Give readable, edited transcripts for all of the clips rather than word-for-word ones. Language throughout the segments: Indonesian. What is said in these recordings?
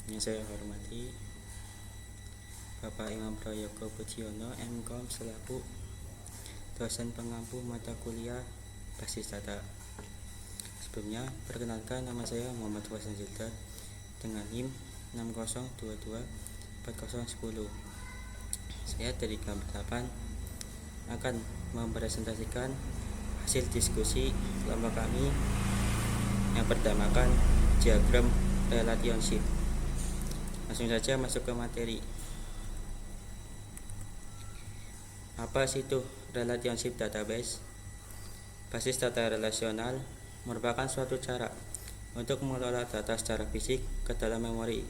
Yang saya hormati Bapak Imam Prayogo Pujiono MKom selaku dosen pengampu mata kuliah basis data. Sebelumnya, perkenalkan nama saya Muhammad Wasan Zildan dengan NIM 60224010. Saya dari kelompok 8 akan mempresentasikan hasil diskusi kelompok kami yang bernamakan diagram relationship. Langsung saja masuk ke materi. Apa sih itu relationship database? Basis data relasional merupakan suatu cara untuk mengelola data secara fisik ke dalam memori.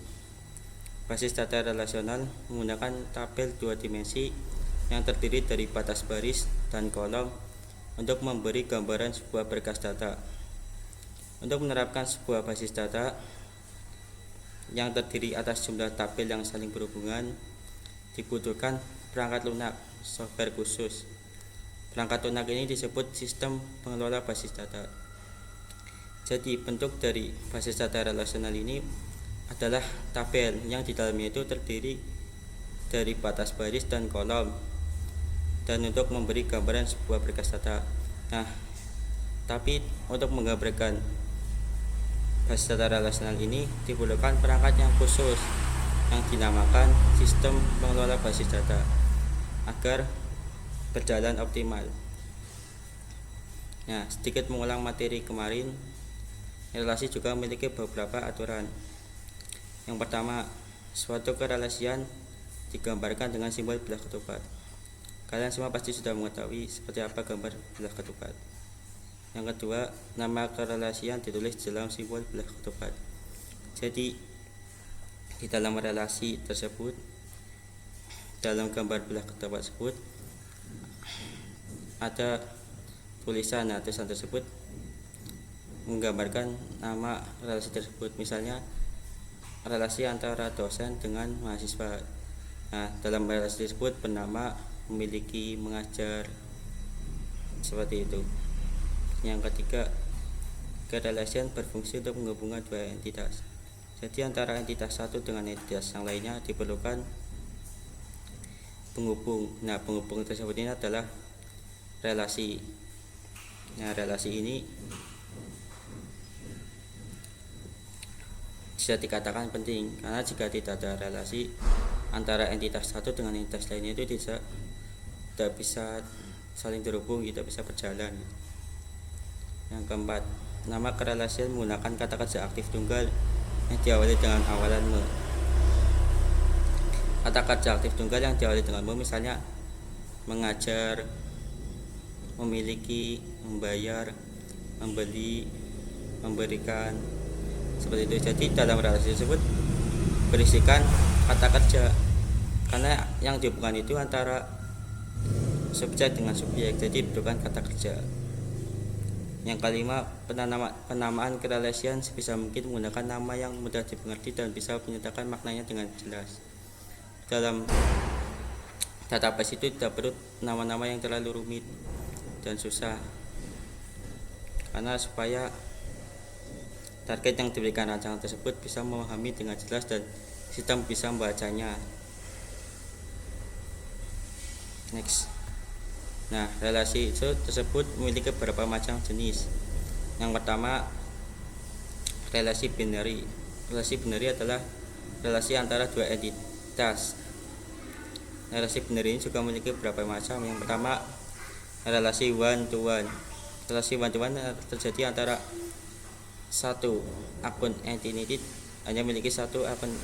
Basis data relasional menggunakan tabel dua dimensi yang terdiri dari batas baris dan kolom untuk memberi gambaran sebuah berkas data. Untuk menerapkan sebuah basis data yang terdiri atas jumlah tabel yang saling berhubungan, dibutuhkan perangkat lunak, software khusus. Perangkat lunak ini disebut sistem pengelola basis data. Jadi bentuk dari basis data relasional ini adalah tabel yang di dalamnya itu terdiri dari batas baris dan kolom, dan untuk memberi gambaran sebuah berkas data. Nah, tapi untuk menggambarkan basis data relasional ini diperlukan perangkat yang khusus yang dinamakan sistem pengelola basis data agar berjalan optimal. Nah, sedikit mengulang materi kemarin, relasi juga memiliki beberapa aturan. Yang pertama, suatu kerelasian digambarkan dengan simbol bilah ketupat. Kalian semua pasti sudah mengetahui seperti apa gambar bilah ketupat. Yang kedua, nama kerelasian ditulis dalam simbol bilah ketupat. Jadi di dalam relasi tersebut, dalam gambar bilah ketupat tersebut ada tulisan. Nah, tulisan tersebut menggambarkan nama relasi tersebut. Misalnya relasi antara dosen dengan mahasiswa. Nah, dalam relasi tersebut bernama memiliki, mengajar, seperti itu. Yang ketiga, kerelasian berfungsi untuk menghubungkan dua entitas. Jadi antara entitas satu dengan entitas yang lainnya diperlukan penghubung. Nah, penghubung tersebut ini adalah relasi. Nah, relasi ini bisa dikatakan penting karena jika tidak ada relasi antara entitas satu dengan entitas lainnya itu tidak bisa saling terhubung, tidak bisa berjalan. Yang keempat, nama kerelasian menggunakan kata kerja aktif tunggal yang diawali dengan awalan me. Kata kerja aktif tunggal yang diawali dengan me misalnya mengajar, memiliki, membayar, membeli, memberikan, seperti itu. Jadi dalam relasi tersebut berisikan kata kerja karena yang dihubungkan itu antara subjek dengan subjek, jadi bukan kata kerja. Yang kelima, penamaan kerelasian sebisa mungkin menggunakan nama yang mudah dimengerti dan bisa menyatakan maknanya dengan jelas. Dalam database itu tidak perlu nama-nama yang terlalu rumit dan susah, karena supaya target yang diberikan rancangan tersebut bisa memahami dengan jelas dan sistem bisa membacanya. Next. Nah, relasi itu tersebut memiliki beberapa macam jenis. Yang pertama, relasi binary. Relasi binary adalah relasi antara dua entitas. Relasi binary ini juga memiliki beberapa macam. Yang pertama, relasi one to one. Relasi one to one terjadi antara satu akun entity hanya memiliki satu akun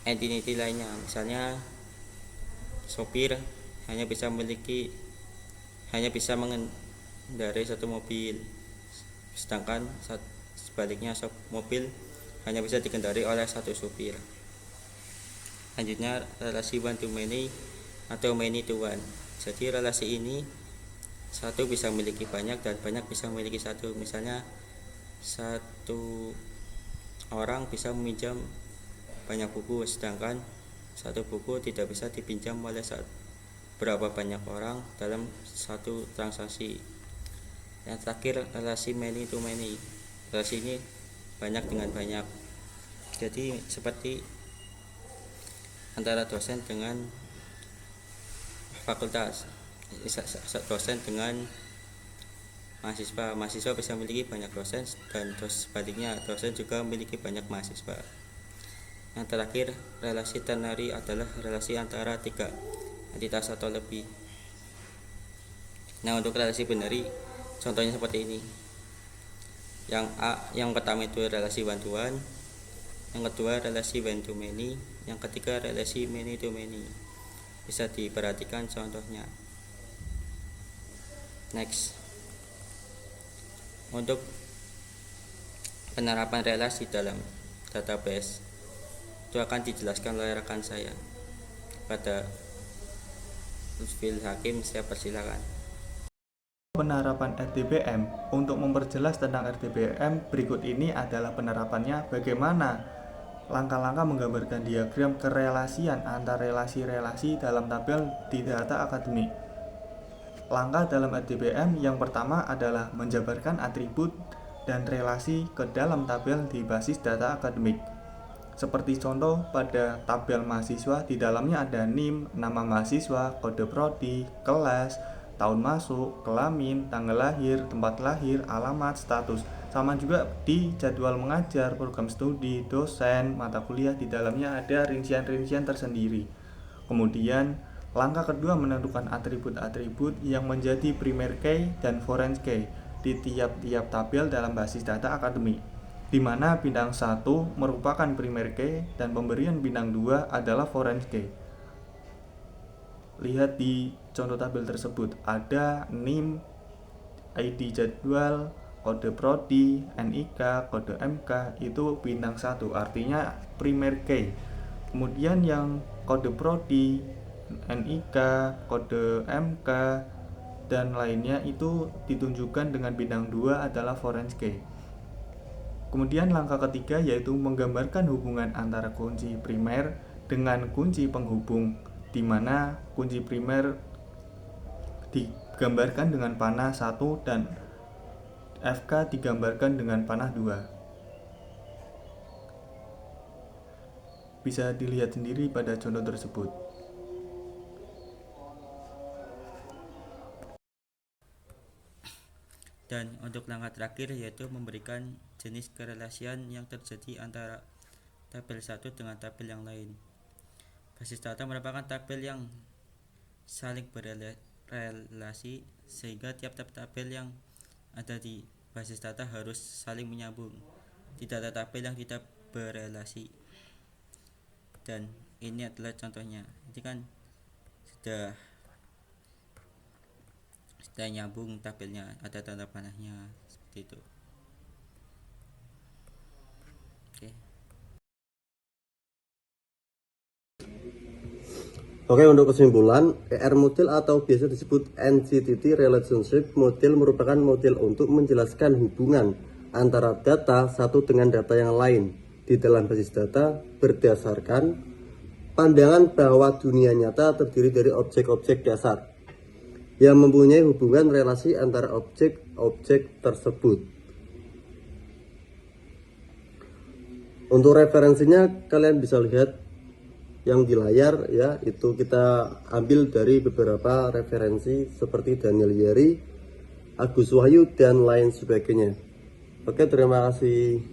entity lainnya. Misalnya sopir hanya bisa mengendarai satu mobil, sedangkan sebaliknya mobil hanya bisa dikendarai oleh satu supir. Selanjutnya, relasi one to many atau many to one. Jadi relasi ini satu bisa memiliki banyak dan banyak bisa memiliki satu. Misalnya satu orang bisa meminjam banyak buku, sedangkan satu buku tidak bisa dipinjam oleh berapa banyak orang dalam satu transaksi. Yang terakhir, relasi many to many. Relasi ini banyak dengan banyak. Jadi seperti antara dosen dengan fakultas, dosen dengan mahasiswa bisa memiliki banyak dosen, dan sebaliknya dosen juga memiliki banyak mahasiswa. Yang terakhir, relasi ternary adalah relasi antara tiga entitas atau lebih. Nah, untuk relasi binary, contohnya seperti ini. Yang pertama itu relasi one to one, yang kedua relasi one to many, yang ketiga relasi many to many. Bisa diperhatikan contohnya. Next, untuk penerapan relasi dalam database itu akan dijelaskan oleh rekan saya. Pada Lutfil Hakim, saya persilakan. Penerapan RDBM. Untuk memperjelas tentang RDBM, berikut ini adalah penerapannya. Bagaimana langkah-langkah menggambarkan diagram kerelasian antar relasi-relasi dalam tabel di data akademik. Langkah dalam RDBM yang pertama adalah menjabarkan atribut dan relasi ke dalam tabel di basis data akademik. Seperti contoh pada tabel mahasiswa, di dalamnya ada NIM, nama mahasiswa, kode prodi, kelas, tahun masuk, kelamin, tanggal lahir, tempat lahir, alamat, status. Sama juga di jadwal mengajar, program studi, dosen, mata kuliah, di dalamnya ada rincian-rincian tersendiri. Kemudian langkah kedua menentukan atribut-atribut yang menjadi primer key dan foreign key di tiap-tiap tabel dalam basis data akademik, di mana bintang 1 merupakan primer key dan pemberian bintang 2 adalah foreign key. Lihat di contoh tabel tersebut, ada NIM, ID jadwal, kode prodi, NIK, kode MK, itu bintang 1, artinya primer key. Kemudian yang kode prodi, NIK, kode MK, dan lainnya itu ditunjukkan dengan bintang 2 adalah foreign key. Kemudian langkah ketiga yaitu menggambarkan hubungan antara kunci primer dengan kunci penghubung, di mana kunci primer digambarkan dengan panah 1 dan FK digambarkan dengan panah 2. Bisa dilihat sendiri pada contoh tersebut. Dan untuk langkah terakhir yaitu memberikan jenis kerelasian yang terjadi antara tabel satu dengan tabel yang lain. Basis data merupakan tabel yang saling berrelasi, sehingga tiap-tiap tabel yang ada di basis data harus saling menyambung. Tidak ada tabel yang tidak berrelasi. Dan ini adalah contohnya. Ini kan sudah nyambung tabelnya, ada tanda panahnya seperti itu. Oke, untuk kesimpulan, ER model atau biasa disebut entity relationship model merupakan model untuk menjelaskan hubungan antara data satu dengan data yang lain di dalam basis data berdasarkan pandangan bahwa dunia nyata terdiri dari objek-objek dasar yang mempunyai hubungan relasi antara objek-objek tersebut. Untuk referensinya kalian bisa lihat yang di layar ya, itu kita ambil dari beberapa referensi seperti Daniel Yeri, Agus Wahyu dan lain sebagainya. Oke, terima kasih.